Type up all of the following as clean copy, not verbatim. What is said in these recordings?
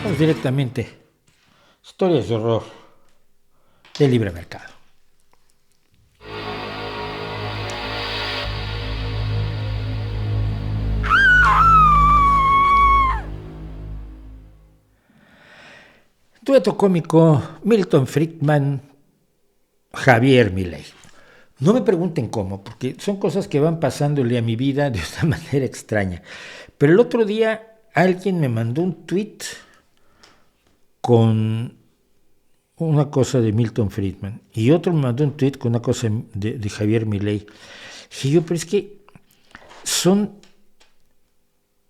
Vamos directamente. Historias de horror del libre mercado. Dueto cómico Milton Friedman, Javier Milei. No me pregunten cómo, porque son cosas que van pasándole a mi vida de una manera extraña. Pero el otro día alguien me mandó un tweet con una cosa de Milton Friedman y otro me mandó un tweet con una cosa de Javier Milei. Y yo, pero es que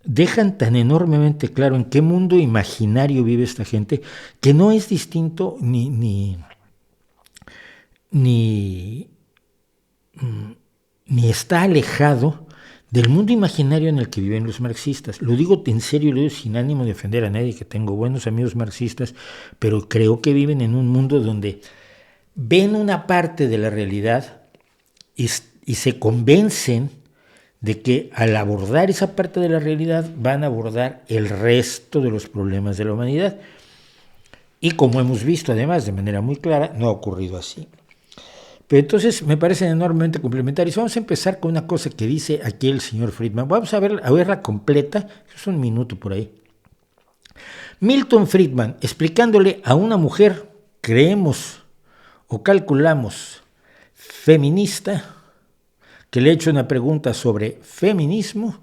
dejan tan enormemente claro en qué mundo imaginario vive esta gente, que no es distinto ni está alejado del mundo imaginario en el que viven los marxistas. Lo digo en serio, lo digo sin ánimo de ofender a nadie, que tengo buenos amigos marxistas, pero creo que viven en un mundo donde ven una parte de la realidad y se convencen de que al abordar esa parte de la realidad van a abordar el resto de los problemas de la humanidad. Y como hemos visto además de manera muy clara, no ha ocurrido así. Pero entonces me parecen enormemente complementarios. Vamos a empezar con una cosa que dice aquí el señor Friedman. Vamos a verla completa, es un minuto por ahí. Milton Friedman explicándole a una mujer, creemos o calculamos, feminista, que le he hecho una pregunta sobre feminismo,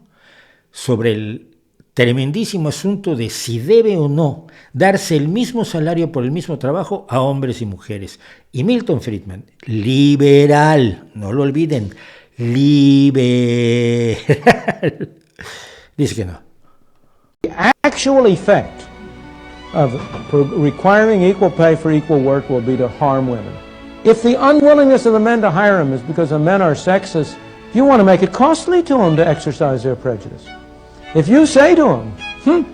sobre el tremendísimo asunto de si debe o no darse el mismo salario por el mismo trabajo a hombres y mujeres. Y Milton Friedman, liberal, no lo olviden, liberal, dice que no. The actual effect of requiring equal pay for equal work will be to harm women. If the unwillingness of the men to hire them is because the men are sexist, you want to make it costly to them to exercise their prejudice. If you say to them,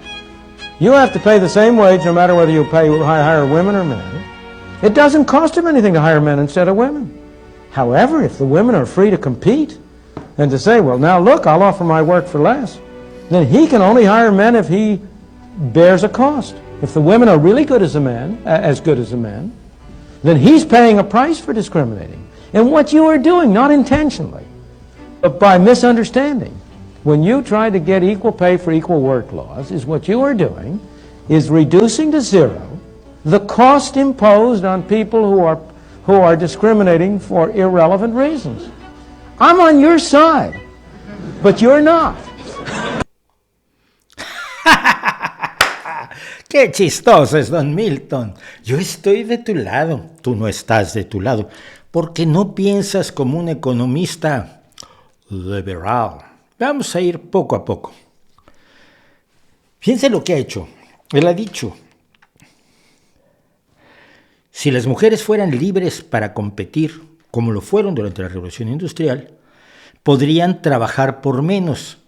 you have to pay the same wage no matter whether you hire women or men, it doesn't cost them anything to hire men instead of women. However, if the women are free to compete and to say, well, now look, I'll offer my work for less, then he can only hire men if he bears a cost. If the women are really good as a man, then he's paying a price for discriminating. And what you are doing, not intentionally, but by misunderstanding, when you try to get equal pay for equal work laws, is what you are doing is reducing to zero the cost imposed on people who are discriminating for irrelevant reasons. I'm on your side, but you're not. ¡Qué chistoso es don Milton! Yo estoy de tu lado, tú no estás de tu lado, porque no piensas como un economista liberal. Vamos a ir poco a poco. Fíjense lo que ha hecho. Él ha dicho, si las mujeres fueran libres para competir, como lo fueron durante la Revolución Industrial, podrían trabajar por menos.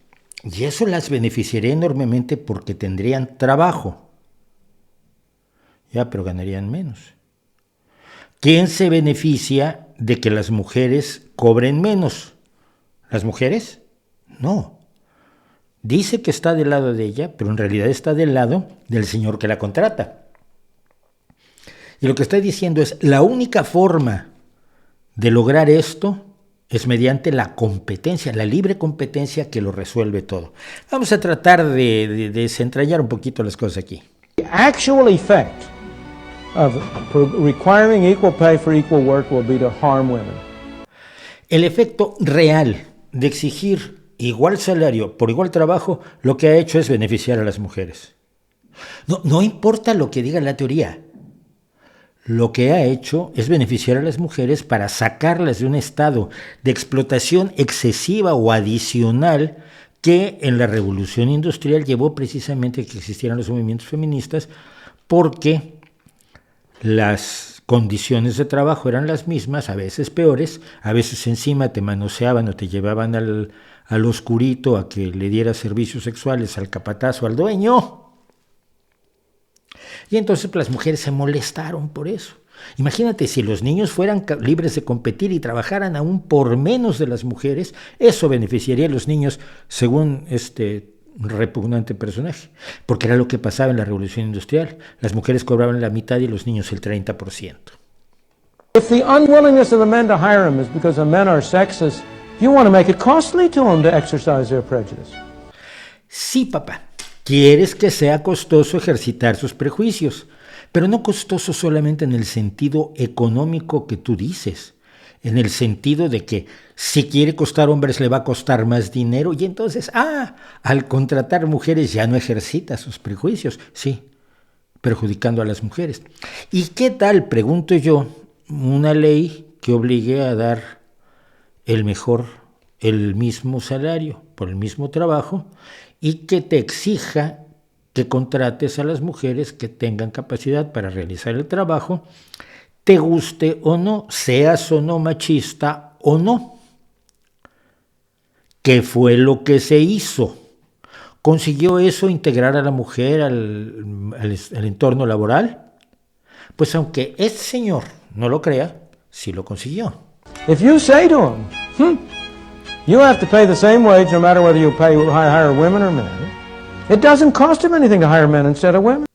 Y eso las beneficiaría enormemente porque tendrían trabajo. Ya, pero ganarían menos. ¿Quién se beneficia de que las mujeres cobren menos? ¿Las mujeres? No. Dice que está del lado de ella, pero en realidad está del lado del señor que la contrata. Y lo que está diciendo es, la única forma de lograr esto es mediante la competencia, la libre competencia que lo resuelve todo. Vamos a tratar de desentrañar un poquito las cosas aquí. The actual effect of requiring equal pay for equal work will be to harm women. El efecto real de exigir igual salario por igual trabajo, lo que ha hecho es beneficiar a las mujeres. No importa lo que diga la teoría. Lo que ha hecho es beneficiar a las mujeres para sacarlas de un estado de explotación excesiva o adicional que en la Revolución Industrial llevó precisamente a que existieran los movimientos feministas, porque las condiciones de trabajo eran las mismas, a veces peores, a veces encima te manoseaban o te llevaban al oscurito a que le diera servicios sexuales al capataz o al dueño. Y entonces las mujeres se molestaron por eso. Imagínate, si los niños fueran libres de competir y trabajaran aún por menos de las mujeres, eso beneficiaría a los niños, según repugnante personaje, porque era lo que pasaba en la Revolución Industrial. Las mujeres cobraban la mitad y los niños el 30%. If the unwillingness of the men to hire him is because the men are sexist, you want to make it costly to them to exercise their prejudice. Sí, papá, quieres que sea costoso ejercitar sus prejuicios, pero no costoso solamente en el sentido económico que tú dices, en el sentido de que si quiere costar hombres le va a costar más dinero y entonces, al contratar mujeres ya no ejercita sus prejuicios, sí, perjudicando a las mujeres. ¿Y qué tal, pregunto yo, una ley que obligue a dar el mismo salario por el mismo trabajo y que te exija que contrates a las mujeres que tengan capacidad para realizar el trabajo, te guste o no, seas o no machista o no? ¿Qué fue lo que se hizo? ¿Consiguió eso integrar a la mujer al entorno laboral? Pues aunque este señor no lo crea, sí lo consiguió. If you say to him, you have to pay the same wage no matter whether you hire women or men, it doesn't cost him anything to hire men instead of women.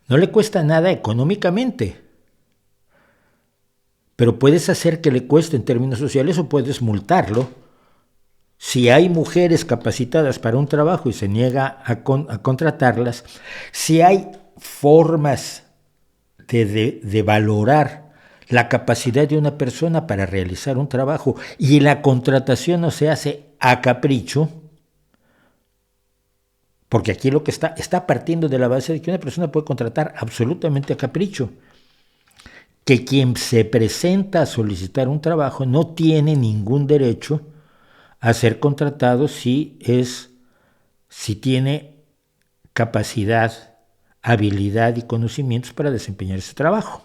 No le cuesta nada económicamente, pero puedes hacer que le cueste en términos sociales o puedes multarlo. Si hay mujeres capacitadas para un trabajo y se niega a contratarlas, si hay formas de valorar la capacidad de una persona para realizar un trabajo y la contratación no se hace a capricho, porque aquí lo que está partiendo de la base de que una persona puede contratar absolutamente a capricho, que quien se presenta a solicitar un trabajo no tiene ningún derecho a ser contratado si tiene capacidad, habilidad y conocimientos para desempeñar ese trabajo.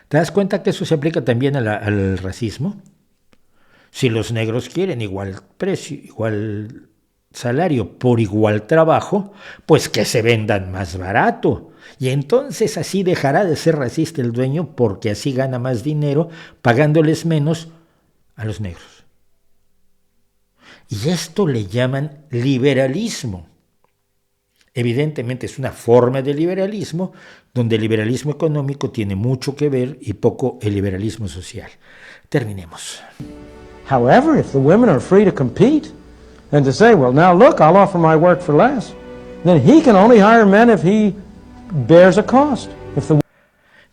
¿Te das cuenta que eso se aplica también al racismo? Si los negros quieren igual precio, igual salario por igual trabajo, pues que se vendan más barato. Y entonces así dejará de ser racista el dueño porque así gana más dinero pagándoles menos a los negros. Y esto le llaman liberalismo. Evidentemente es una forma de liberalismo donde el liberalismo económico tiene mucho que ver y poco el liberalismo social. Terminemos. However, if the women are free to compete and to say, well, now look, I'll offer my work for less, then he can only hire men if he bears a cost.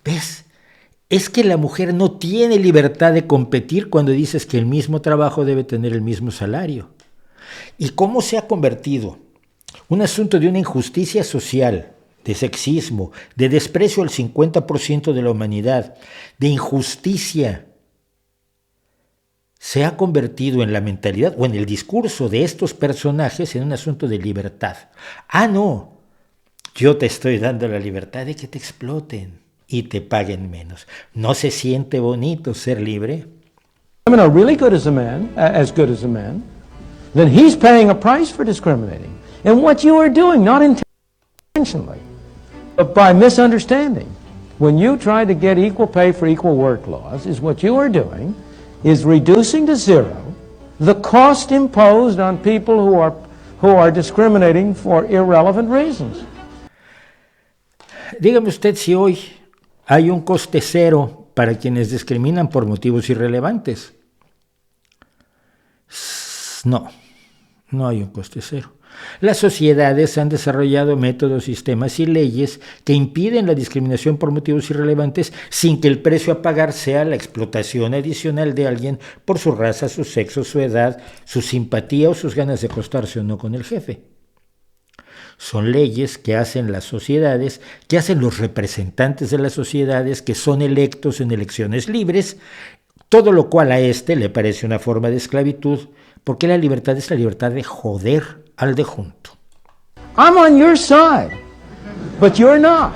¿Ves? Es que la mujer no tiene libertad de competir cuando dices que el mismo trabajo debe tener el mismo salario. ¿Y cómo se ha convertido un asunto de una injusticia social, de sexismo, de desprecio al 50% de la humanidad, de injusticia? Se ha convertido en la mentalidad o en el discurso de estos personajes en un asunto de libertad. No, yo te estoy dando la libertad de que te exploten y te paguen menos. ¿No se siente bonito ser libre? Women are really good as good as a man, then he's paying a price for discriminating. And what you are doing, not intentionally, but by misunderstanding, when you try to get equal pay for equal work laws, is what you are doing is reducing to zero the cost imposed on people who are discriminating for irrelevant reasons. Dígame usted si hoy hay un coste cero para quienes discriminan por motivos irrelevantes. No hay un coste cero. Las sociedades han desarrollado métodos, sistemas y leyes que impiden la discriminación por motivos irrelevantes sin que el precio a pagar sea la explotación adicional de alguien por su raza, su sexo, su edad, su simpatía o sus ganas de acostarse o no con el jefe. Son leyes que hacen las sociedades, que hacen los representantes de las sociedades que son electos en elecciones libres, todo lo cual a le parece una forma de esclavitud, porque la libertad es la libertad de joder al de junto. I'm on your side, but you're not.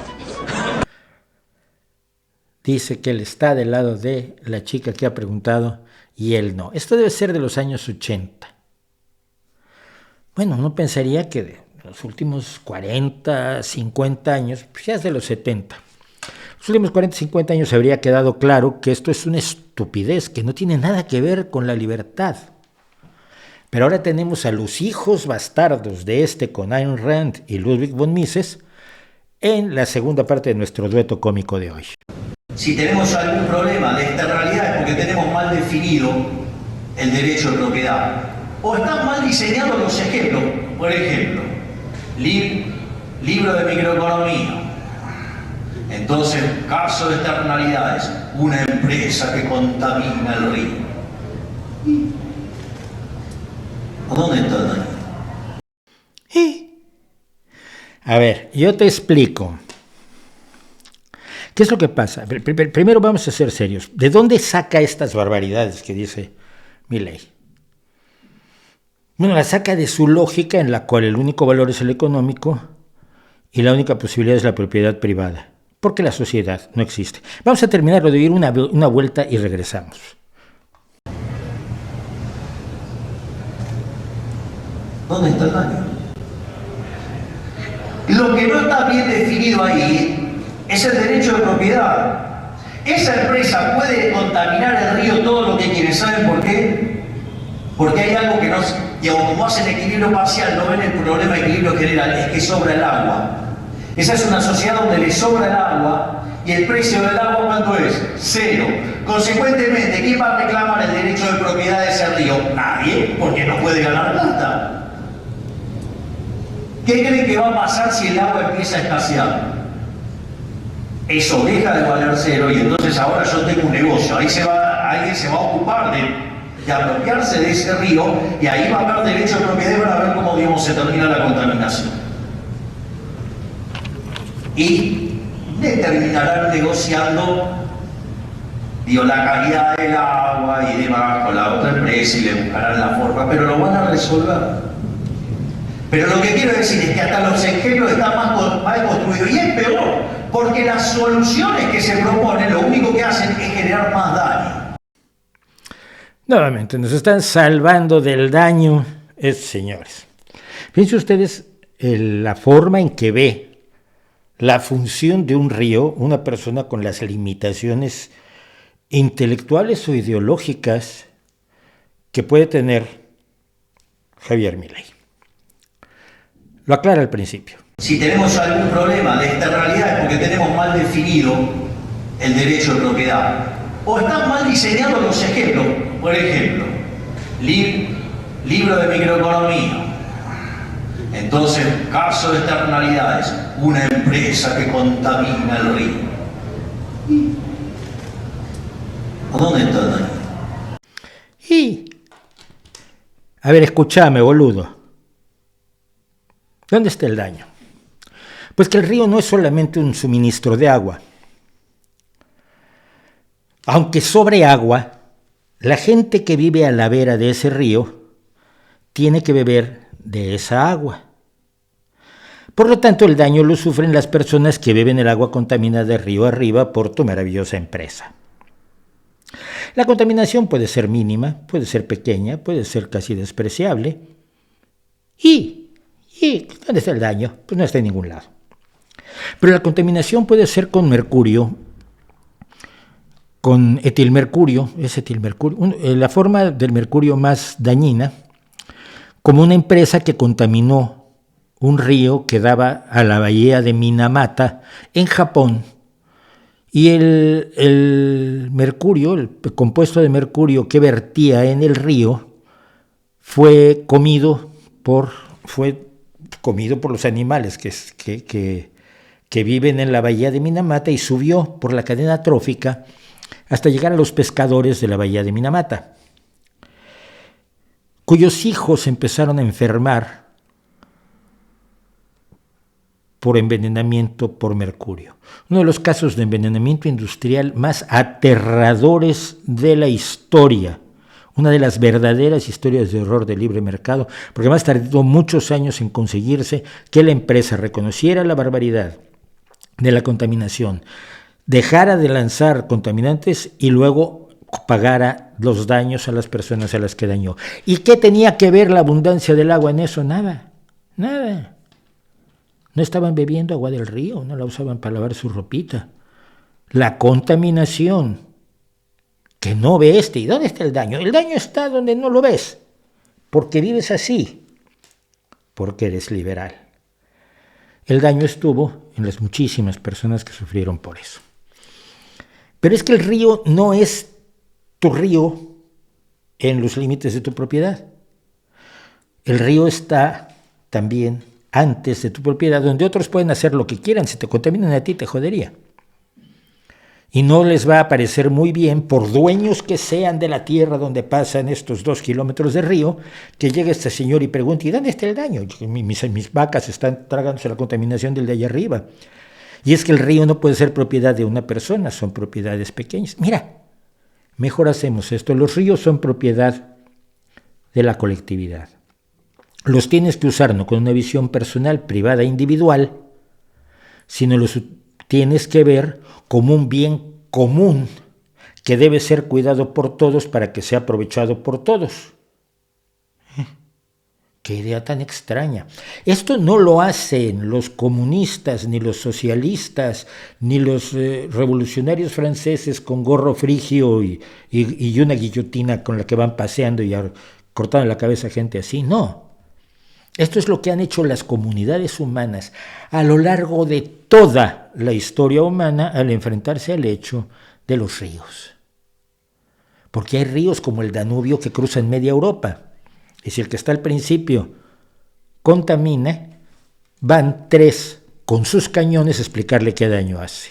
Dice que él está del lado de la chica que ha preguntado y él no. Esto debe ser de los años 80. Bueno, uno pensaría que de los últimos 40, 50 años, pues ya es de los 70. Los últimos 40, 50 años habría quedado claro que esto es una estupidez, que no tiene nada que ver con la libertad. Pero ahora tenemos a los hijos bastardos de con Ayn Rand y Ludwig von Mises en la segunda parte de nuestro dueto cómico de hoy. Si tenemos algún problema de externalidad es porque tenemos mal definido el derecho de propiedad. O están mal diseñados los ejemplos. Por ejemplo, libro de microeconomía. Entonces, caso de externalidades, una empresa que contamina el río. ¿A dónde está el daño? A ver, yo te explico. ¿Qué es lo que pasa? Primero vamos a ser serios. ¿De dónde saca estas barbaridades que dice Milei? Bueno, la saca de su lógica en la cual el único valor es el económico y la única posibilidad es la propiedad privada, porque la sociedad no existe. Vamos a terminar de oír una vuelta y regresamos. ¿Dónde está el daño? Lo que no está bien definido ahí es el derecho de propiedad. Esa empresa puede contaminar el río todo lo que quiere. ¿Saben por qué? Porque hay algo que no... Digamos, como hacen equilibrio parcial, no ven el problema de equilibrio general, es que sobra el agua. Esa es una sociedad donde le sobra el agua y el precio del agua, ¿cuánto es? 0. Consecuentemente, ¿quién va a reclamar el derecho de propiedad de ese río? Nadie, porque no puede ganar plata. ¿Qué creen que va a pasar si el agua empieza a escasear? Eso deja de valer 0 y entonces ahora yo tengo un negocio. Ahí alguien se va a ocupar de apropiarse de ese río y ahí va a haber derecho de propiedad para ver cómo, digamos, se termina la contaminación. Y terminarán negociando, digo, la calidad del agua y demás con la otra empresa y le buscarán la forma, pero lo van a resolver. Pero lo que quiero decir es que hasta los ejemplos están mal construidos y es peor, porque las soluciones que se proponen lo único que hacen es generar más daño. Nuevamente, nos están salvando del daño, señores. Fíjense ustedes la forma en que ve la función de un río una persona con las limitaciones intelectuales o ideológicas que puede tener Javier Milei. Lo aclara al principio. Si tenemos algún problema de externalidad es porque tenemos mal definido el derecho de propiedad. O están mal diseñados los ejemplos. Por ejemplo, libro de microeconomía. Entonces, caso de externalidades, una empresa que contamina el río. ¿A dónde está el daño? A ver, escúchame, boludo. ¿Dónde está el daño? Pues que el río no es solamente un suministro de agua. Aunque sobre agua, la gente que vive a la vera de ese río tiene que beber de esa agua. Por lo tanto, el daño lo sufren las personas que beben el agua contaminada de río arriba por tu maravillosa empresa. La contaminación puede ser mínima, puede ser pequeña, puede ser casi despreciable. ¿Y dónde está el daño? Pues no está en ningún lado. Pero la contaminación puede ser con mercurio, con etilmercurio, la forma del mercurio más dañina, como una empresa que contaminó un río que daba a la bahía de Minamata en Japón. Y el mercurio, el compuesto de mercurio que vertía en el río, fue comido por los animales que viven en la bahía de Minamata y subió por la cadena trófica hasta llegar a los pescadores de la bahía de Minamata, cuyos hijos empezaron a enfermar por envenenamiento por mercurio. Uno de los casos de envenenamiento industrial más aterradores de la historia. Una de las verdaderas historias de horror del libre mercado, porque más tardó muchos años en conseguirse que la empresa reconociera la barbaridad de la contaminación, dejara de lanzar contaminantes y luego pagara los daños a las personas a las que dañó. ¿Y qué tenía que ver la abundancia del agua en eso? Nada. No estaban bebiendo agua del río, no la usaban para lavar su ropita. La contaminación que no ve ¿y dónde está el daño? El daño está donde no lo ves. porque vives así, porque eres liberal. El daño estuvo en las muchísimas personas que sufrieron por eso. Pero es que el río no es tu río en los límites de tu propiedad. El río está también antes de tu propiedad, donde otros pueden hacer lo que quieran. Si te contaminan a ti, te jodería. Y no les va a parecer muy bien, por dueños que sean de la tierra donde pasan estos 2 kilómetros de río, que llegue este señor y pregunte, ¿y dónde está el daño? Mis vacas están tragándose la contaminación del de allá arriba. Y es que el río no puede ser propiedad de una persona, son propiedades pequeñas. Mira, mejor hacemos esto. Los ríos son propiedad de la colectividad. Los tienes que usar no con una visión personal, privada, individual, sino los tienes que ver como un bien común que debe ser cuidado por todos para que sea aprovechado por todos. ¡Qué idea tan extraña! Esto no lo hacen los comunistas, ni los socialistas, ni los revolucionarios franceses con gorro frigio y una guillotina con la que van paseando y cortando la cabeza a gente así. No. Esto es lo que han hecho las comunidades humanas a lo largo de toda la historia humana al enfrentarse al hecho de los ríos. Porque hay ríos como el Danubio que cruzan media Europa. Y si el que está al principio contamina, van 3 con sus cañones a explicarle qué daño hace.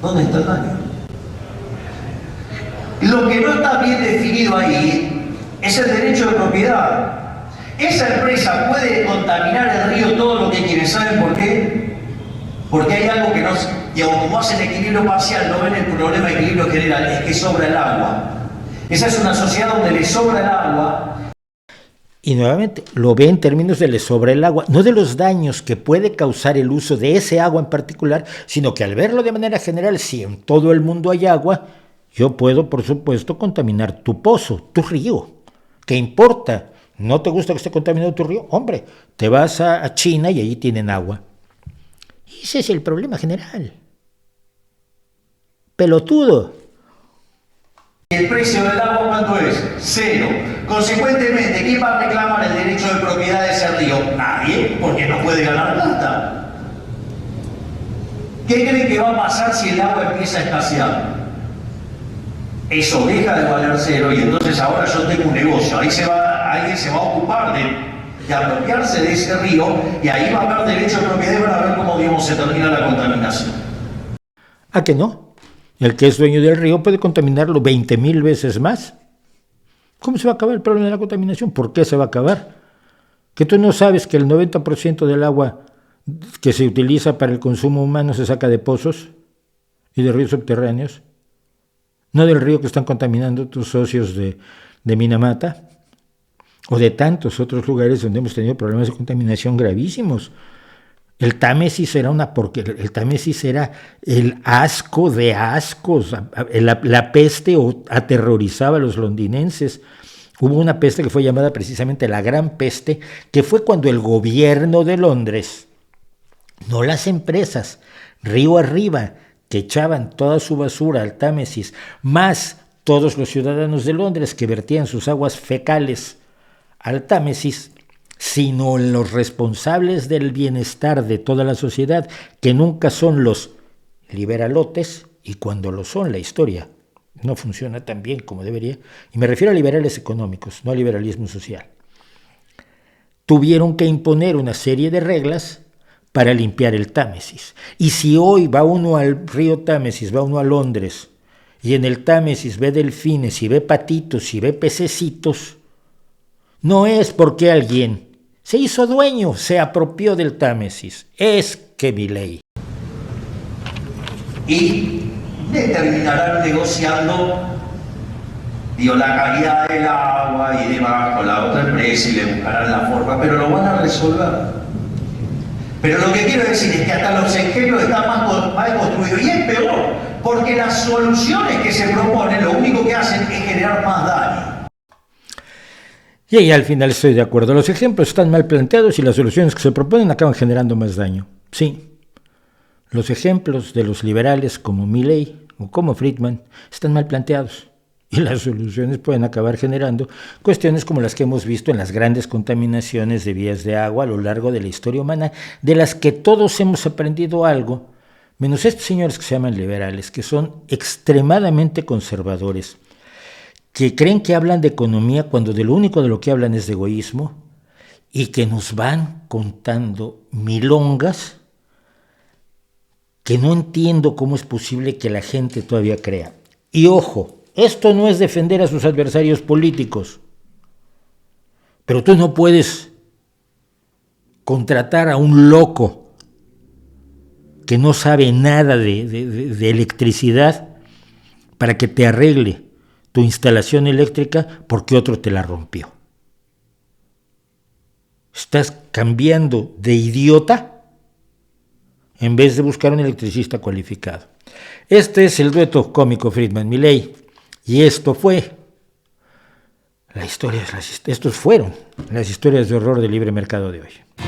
¿Dónde está el daño? Lo que no está bien definido ahí es el derecho de propiedad. Esa empresa puede contaminar el río todo lo que quiere. ¿Saben por qué? Porque hay algo que no, que como hacen equilibrio parcial, no ven el problema de equilibrio general, es que sobra el agua. Esa es una sociedad donde le sobra el agua. Y nuevamente, lo ve en términos de le sobra el agua, no de los daños que puede causar el uso de ese agua en particular, sino que al verlo de manera general, si en todo el mundo hay agua, yo puedo, por supuesto, contaminar tu pozo, tu río. ¿Qué importa? ¿No te gusta que esté contaminado tu río? Hombre, te vas a China y allí tienen agua. Y ese es el problema general. Pelotudo. ¿El precio del agua cuánto es? 0. Consecuentemente, ¿quién va a reclamar el derecho de propiedad de ese río? Nadie, porque no puede ganar plata. ¿Qué creen que va a pasar si el agua empieza a escasear? Eso deja de valer 0 y entonces ahora yo tengo un negocio. Ahí alguien se va a ocupar de apropiarse de ese río y ahí va a haber derecho de propiedad y van a ver cómo, digamos, se termina la contaminación. ¿A que no? El que es dueño del río puede contaminarlo 20,000 veces más. ¿Cómo se va a acabar el problema de la contaminación? ¿Por qué se va a acabar? ¿Que tú no sabes que el 90% del agua que se utiliza para el consumo humano se saca de pozos y de ríos subterráneos? No del río que están contaminando tus socios de Minamata o de tantos otros lugares donde hemos tenido problemas de contaminación gravísimos. El Támesis era una porquería. El Támesis era el asco de ascos. La peste aterrorizaba a los londinenses. Hubo una peste que fue llamada precisamente la Gran Peste, que fue cuando el gobierno de Londres, no las empresas, río arriba, que echaban toda su basura al Támesis, más todos los ciudadanos de Londres que vertían sus aguas fecales al Támesis, sino los responsables del bienestar de toda la sociedad, que nunca son los liberalotes, y cuando lo son, la historia no funciona tan bien como debería, y me refiero a liberales económicos, no a liberalismo social. Tuvieron que imponer una serie de reglas para limpiar el Támesis. Y si hoy va uno al río Támesis, va uno a Londres, y en el Támesis ve delfines, y ve patitos, y ve pececitos, no es porque alguien se hizo dueño, se apropió del Támesis, es que Milei. Y terminarán negociando, digo, la calidad del agua y demás con la otra empresa y le buscarán la forma, pero lo van a resolver. Pero lo que quiero decir es que hasta los ejemplos están mal construidos y es peor, porque las soluciones que se proponen lo único que hacen es generar más daño. Y ahí al final estoy de acuerdo. Los ejemplos están mal planteados y las soluciones que se proponen acaban generando más daño. Sí, los ejemplos de los liberales como Milei o como Friedman, están mal planteados. Y las soluciones pueden acabar generando cuestiones como las que hemos visto en las grandes contaminaciones de vías de agua a lo largo de la historia humana, de las que todos hemos aprendido algo, menos estos señores que se llaman liberales, que son extremadamente conservadores, que creen que hablan de economía cuando de lo único de lo que hablan es de egoísmo, y que nos van contando milongas que no entiendo cómo es posible que la gente todavía crea. Y ojo, esto no es defender a sus adversarios políticos, pero tú no puedes contratar a un loco que no sabe nada de electricidad para que te arregle tu instalación eléctrica porque otro te la rompió. Estás cambiando de idiota en vez de buscar un electricista cualificado. Este es el dueto cómico Friedman-Milei. Y esto fue estos fueron las historias de horror del libre mercado de hoy.